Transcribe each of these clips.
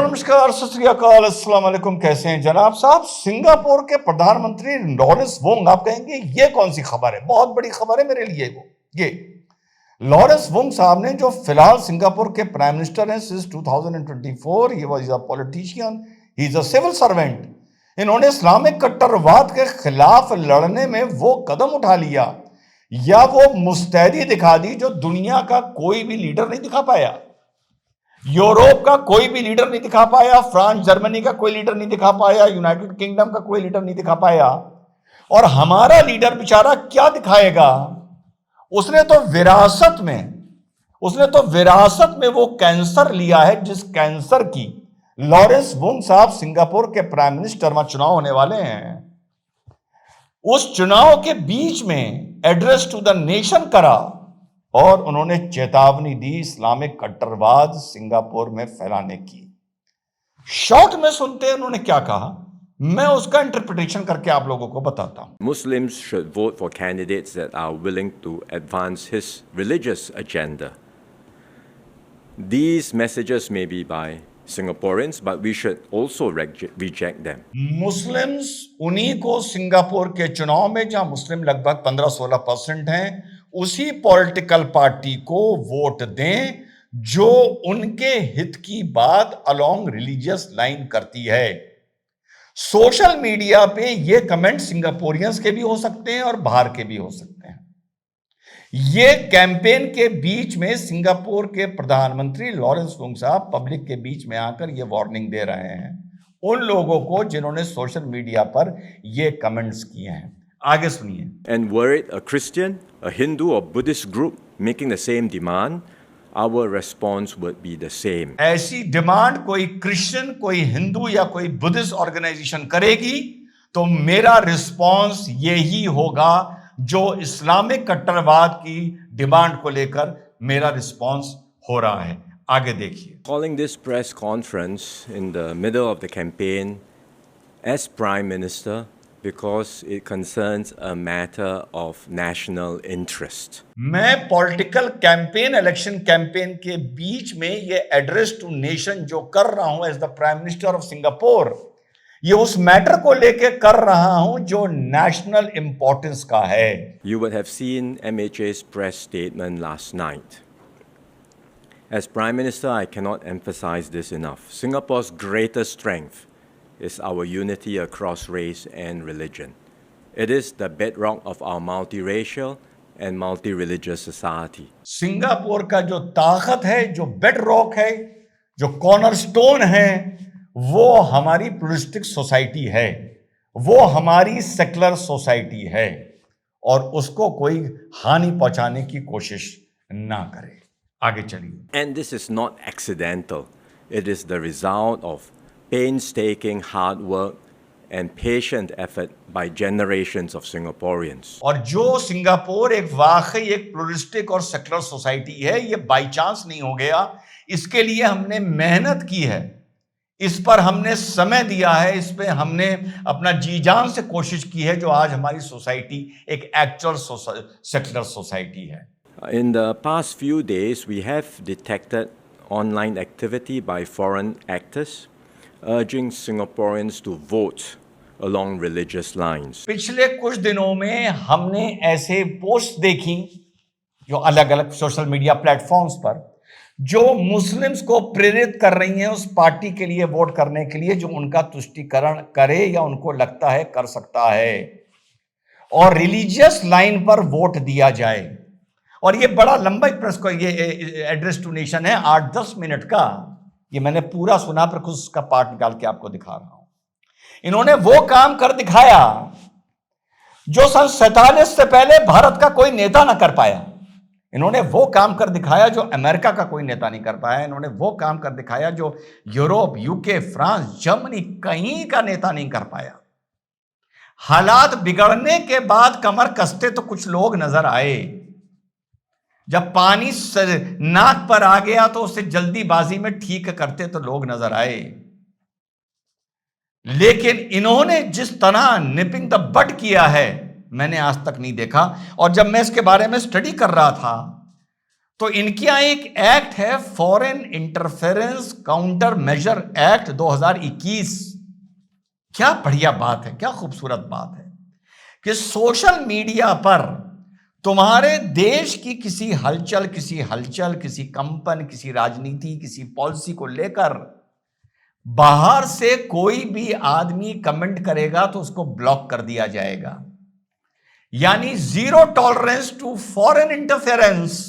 नमस्कार, सत श्री अकाल, अस्सलाम वालेकुम। कैसे हैं जनाब साहब? सिंगापुर के प्रधानमंत्री लॉरेंस वोंग, आप कहेंगे ये कौन सी खबर है? बहुत बड़ी खबर है मेरे लिए। ये लॉरेंस वोंग साहब ने, जो फिलहाल सिंगापुर के प्राइम मिनिस्टर हैं since 2024, he was a politician, he is a civil servant. इन्होंने इस्लामिक कट्टरवाद के खिलाफ लड़ने में वो कदम उठा लिया या वो मुस्तैदी दिखा दी जो दुनिया का कोई भी लीडर नहीं दिखा पाया। यूरोप का कोई भी लीडर नहीं दिखा पाया, फ्रांस जर्मनी का कोई लीडर नहीं दिखा पाया, यूनाइटेड किंगडम का कोई लीडर नहीं दिखा पाया। और हमारा लीडर बेचारा क्या दिखाएगा? उसने तो विरासत में वो कैंसर लिया है, जिस कैंसर की लॉरेंस वोंग साहब सिंगापुर के प्राइम मिनिस्टर, वहां चुनाव होने वाले हैं, उस चुनाव के बीच में एड्रेस टू द नेशन करा और उन्होंने चेतावनी दी इस्लामिक कट्टरवाद सिंगापुर में फैलाने की। शॉर्ट में सुनते हैं उन्होंने क्या कहा, मैं उसका इंटरप्रिटेशन करके आप लोगों को बताता हूं। Muslims should vote for candidates that are willing to advance his religious agenda. These messages may be by Singaporeans, but we should also reject them. Muslims उन्हीं को सिंगापुर के चुनाव में, जहां मुस्लिम लगभग 15-16% हैं, उसी पॉलिटिकल पार्टी को वोट दें जो उनके हित की बात अलोंग रिलीजियस लाइन करती है। सोशल मीडिया पे ये कमेंट सिंगापुरियंस के भी हो सकते हैं और बाहर के भी हो सकते हैं। ये कैंपेन के बीच में सिंगापुर के प्रधानमंत्री लॉरेंस वोंग साहब पब्लिक के बीच में आकर ये वार्निंग दे रहे हैं उन लोगों को जिन्होंने सोशल मीडिया पर ये कमेंट्स किए हैं। आगे सुनिए। And were it a Christian, a Hindu or Buddhist group making the same demand, our response would be the same. ऐसी डिमांड कोई क्रिश्चियन, कोई हिंदू या कोई बुद्धिस्ट ऑर्गेनाइजेशन करेगी तो मेरा रिस्पॉन्स यही होगा जो इस्लामिक कट्टरवाद की डिमांड को लेकर मेरा रिस्पॉन्स हो रहा है। आगे देखिए। Calling this press conference in the middle of the campaign as Prime Minister because it concerns a matter of national interest. मैं पॉलिटिकल कैंपेन, इलेक्शन कैंपेन के बीच में ये एड्रेस टू नेशन जो कर रहा हूं as the prime minister of Singapore, ये उस मैटर को लेके कर रहा हूं जो नेशनल इंपॉर्टेंस का है। You would have seen MHA's press statement last night. As Prime Minister, I cannot emphasize this enough. Singapore's greatest strength is our unity across race and religion. It is the bedrock of our multiracial and multi-religious society. Singapore का जो ताकत है, जो bedrock है, जो cornerstone है, वो हमारी प्लुरलिस्टिक सोसाइटी है, वो हमारी सेक्युलर सोसाइटी है और उसको कोई हानि पहुंचाने की कोशिश ना करे। आगे चलिए। And this is not accidental. It is the result of painstaking hard work and patient effort by generations of Singaporeans. और जो सिंगापुर एक वाकई एक प्लुरलिस्टिक और सेक्युलर सोसाइटी है, ये बाय चांस नहीं हो गया। इसके लिए हमने मेहनत की है, इस पर हमने समय दिया है, इस पे हमने अपना जी जान से कोशिश की है, जो आज हमारी सोसाइटी एक एक्चुअल सेक्युलर सोसाइटी है। In the past few days, we have detected online activity by foreign actors urging Singaporeans to vote along religious lines. पिछले कुछ दिनों में हमने ऐसे पोस्ट देखी जो अलग अलग सोशल मीडिया प्लेटफॉर्म्स पर, जो मुस्लिम्स को प्रेरित कर रही हैं उस पार्टी के लिए वोट करने के लिए जो उनका तुष्टीकरण करे या उनको लगता है कर सकता है, और रिलीजियस लाइन पर वोट दिया जाए। और ये बड़ा लंबा प्रेस को ये एड्रेस टू नेशन है, 8-10 मिनट का। ये मैंने पूरा सुना, पर कुछ उसका पार्ट निकाल के आपको दिखा रहा हूं। इन्होंने वो काम कर दिखाया जो सन 47 से पहले भारत का कोई नेता ना कर पाया। इन्होंने वो काम कर दिखाया जो अमेरिका का कोई नेता नहीं कर पाया। इन्होंने वो काम कर दिखाया जो यूरोप, यूके, फ्रांस, जर्मनी कहीं का नेता नहीं कर पाया। हालात बिगड़ने के बाद कमर कसते तो कुछ लोग नजर आए, जब पानी नाक पर आ गया तो उसे जल्दीबाजी में ठीक करते तो लोग नजर आए। लेकिन इन्होंने जिस तरह निपिंग द बड किया है, मैंने आज तक नहीं देखा। और जब मैं इसके बारे में स्टडी कर रहा था तो इनके यहां एक एक्ट है, foreign interference counter measure act 2021। क्या बढ़िया बात है, क्या खूबसूरत बात है कि सोशल मीडिया पर तुम्हारे देश की किसी हलचल, किसी कंपन, किसी राजनीति, किसी पॉलिसी को लेकर बाहर से कोई भी आदमी कमेंट करेगा तो उसको ब्लॉक कर दिया जाएगा। यानी zero tolerance to foreign interference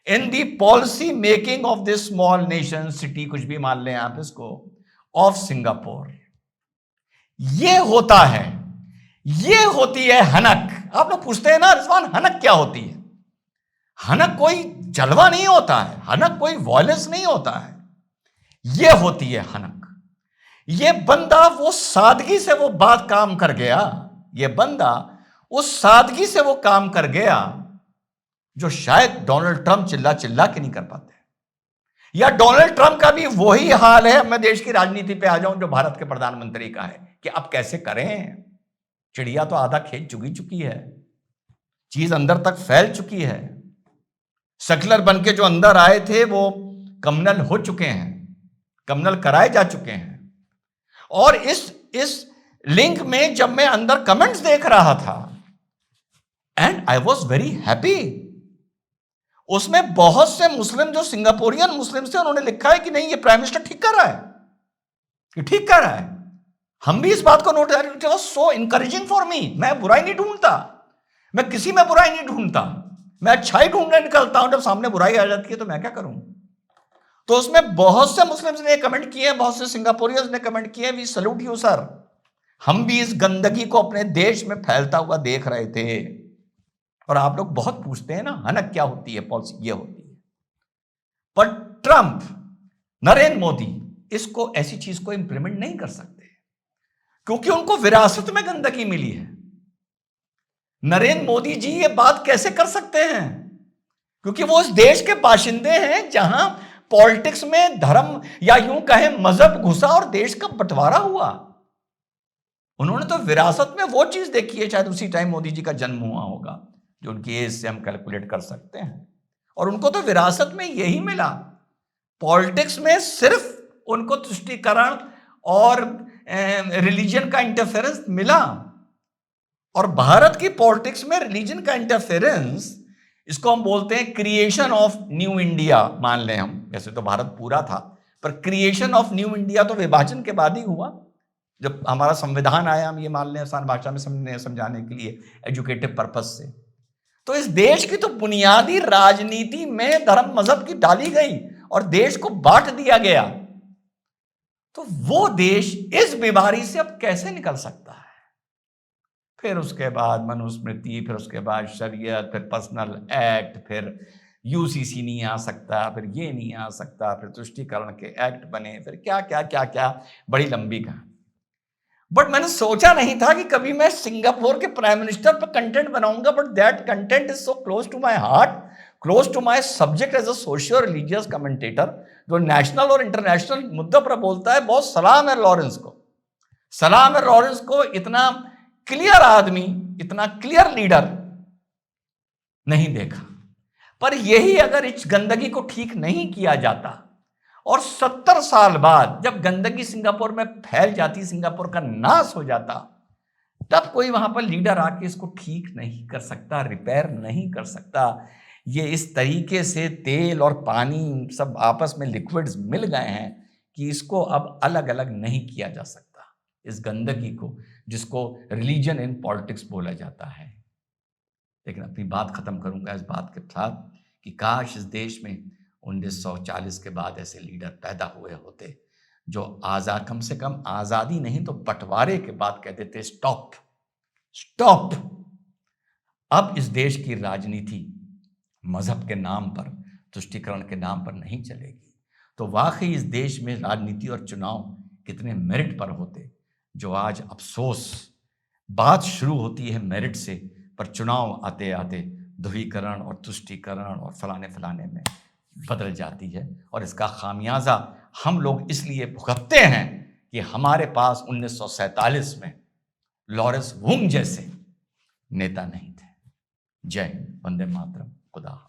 in the policy making of this small nation, city, कुछ भी मान लें आप इसको, ऑफ सिंगापुर। ये होता है, ये होती है हनक। आप लोग पूछते हैं ना रिजवान, हनक क्या होती है? हनक कोई जलवा नहीं होता है, हनक कोई वॉयलेंस नहीं होता है, ये होती है हनक। ये बंदा वो सादगी से वो बात काम कर गया, ये बंदा उस सादगी से वो काम कर गया जो शायद डोनाल्ड ट्रंप चिल्ला चिल्ला के नहीं कर पाते। या डोनाल्ड ट्रंप का भी वही हाल है, मैं देश की राजनीति पे आ जाऊं, जो भारत के प्रधानमंत्री का है कि अब कैसे करें। चिड़िया तो आधा खेत चुकी है, चीज अंदर तक फैल चुकी है। सेक्युलर बन के जो अंदर आए थे वो कम्युनल हो चुके हैं, कम्युनल कराए जा चुके हैं। और इस लिंक में जब मैं अंदर कमेंट्स देख रहा था, and I was very happy, उसमें बहुत से मुस्लिम, जो सिंगापुरियन मुस्लिम थे, उन्होंने लिखा है कि नहीं ये प्राइम मिनिस्टर ठीक कर रहा है, कि ठीक कर रहा है। हम भी इस बात को note, it was so encouraging for me. मैं बुराई नहीं ढूंढता, मैं किसी में बुराई नहीं ढूंढता, मैं अच्छाई ढूंढने निकलता हूं। जब सामने बुराई आ जाती है तो मैं क्या करूं? तो उसमें बहुत से मुस्लिम्स ने कमेंट किए, बहुत से सिंगापुरियंस ने कमेंट किए, वी सैल्यूट यू सर। हम भी इस गंदगी को अपने देश में फैलता हुआ देख रहे थे। और आप लोग बहुत पूछते हैं ना हनक क्या होती है, पॉलिसी ये होती है। पर ट्रंप, नरेंद्र मोदी इसको, ऐसी चीज को इंप्लीमेंट नहीं कर सकते क्योंकि उनको विरासत में गंदगी मिली है। नरेंद्र मोदी जी ये बात कैसे कर सकते हैं? क्योंकि वो उस देश के बाशिंदे हैं जहां पॉलिटिक्स में धर्म या यूं कहें मजहब घुसा और देश का बंटवारा हुआ। उन्होंने तो विरासत में वो चीज देखी है, शायद उसी टाइम मोदी जी का जन्म हुआ होगा, जो उनकी एज से हम कैलकुलेट कर सकते हैं। और उनको तो विरासत में यही मिला। पॉलिटिक्स में सिर्फ उनको तुष्टीकरण और रिलीजन का इंटरफेरेंस मिला। और भारत की पॉलिटिक्स में रिलीजन का इंटरफेरेंस, इसको हम बोलते हैं क्रिएशन ऑफ न्यू इंडिया। मान लें हम, वैसे तो भारत पूरा था, पर क्रिएशन ऑफ न्यू इंडिया तो विभाजन के बाद ही हुआ, जब हमारा संविधान आया। हम ये मान लें आसान भाषा में समझाने के लिए, एजुकेटिव पर्पस से। तो इस देश की तो बुनियादी राजनीति में धर्म मजहब की डाली गई और देश को बांट दिया गया। तो वो देश इस बीमारी से अब कैसे निकल सकता है? फिर उसके बाद मनुस्मृति, फिर उसके बाद शरीयत, फिर पर्सनल एक्ट, फिर यूसीसी नहीं आ सकता, फिर ये नहीं आ सकता, फिर तुष्टीकरण के एक्ट बने, फिर क्या क्या क्या क्या, बड़ी लंबी कहानी। बट मैंने सोचा नहीं था कि कभी मैं सिंगापुर के प्राइम मिनिस्टर पर कंटेंट बनाऊंगा, but that content is so close to my heart, close to my subject as a socio religious commentator, जो नेशनल और इंटरनेशनल मुद्दों पर बोलता है। बहुत सलाम है लॉरेंस को, सलाम है लॉरेंस को। इतना क्लियर आदमी, इतना क्लियर लीडर नहीं देखा। पर यही अगर इस गंदगी को ठीक नहीं किया जाता और 70 साल बाद जब गंदगी सिंगापुर में फैल जाती, सिंगापुर का नाश हो जाता, तब कोई वहां पर लीडर आके इसको ठीक नहीं कर सकता, रिपेयर नहीं कर सकता। ये इस तरीके से तेल और पानी सब आपस में लिक्विड्स मिल गए हैं कि इसको अब अलग अलग नहीं किया जा सकता, इस गंदगी को, जिसको रिलीजन इन पॉलिटिक्स बोला जाता है। लेकिन अपनी बात खत्म करूंगा इस बात के साथ कि काश इस देश में 1940 के बाद ऐसे लीडर पैदा हुए होते जो आजाद, कम से कम आजादी नहीं तो बंटवारे के बाद कह देते स्टॉप स्टॉप। अब इस देश की राजनीति मजहब के नाम पर, तुष्टीकरण के नाम पर नहीं चलेगी। तो वाकई इस देश में राजनीति और चुनाव कितने मेरिट पर होते, जो आज अफसोस, बात शुरू होती है मेरिट से, पर चुनाव आते आते ध्रुवीकरण और तुष्टीकरण और फलाने में बदल जाती है। और इसका खामियाजा हम लोग इसलिए भुगतते हैं कि हमारे पास 1947 में लॉरेंस वुंग जैसे नेता नहीं थे। जय हिंद, वंदे मातरम, खुदा।